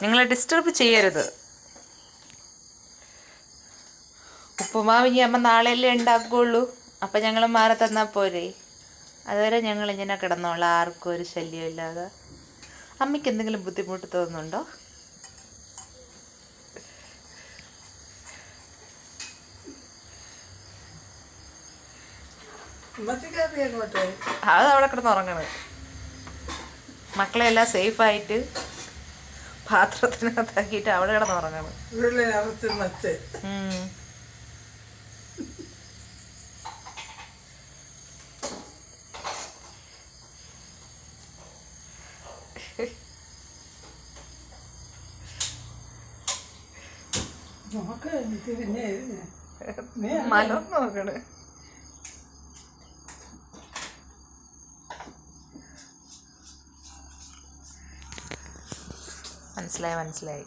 നിങ്ങളെ ഡിസ്റ്റർബ് ചെയ്യരുത്. ഉപ്പുമാവ് ഇനി അമ്മ നാളെയല്ലേ ഉണ്ടാക്കുകയുള്ളൂ. അപ്പം ഞങ്ങൾ മാറി തന്നാൽ പോരെ. അതുവരെ ഞങ്ങൾ ഇങ്ങനെ കിടന്നോളാം, ആർക്കും ഒരു ശല്യം ഇല്ലാതെ. അമ്മയ്ക്ക് എന്തെങ്കിലും ബുദ്ധിമുട്ട് തോന്നുന്നുണ്ടോ? അത് അവിടെ കിടന്ന് ഉറങ്ങണത്. മക്കളെല്ലാം സേഫായിട്ട് പാത്രത്തിനകത്താക്കിയിട്ട് അവിടെ കിടന്ന് ഉറങ്ങണം. മലർന്ന് നോക്കണ്. മനസ്സിലായി.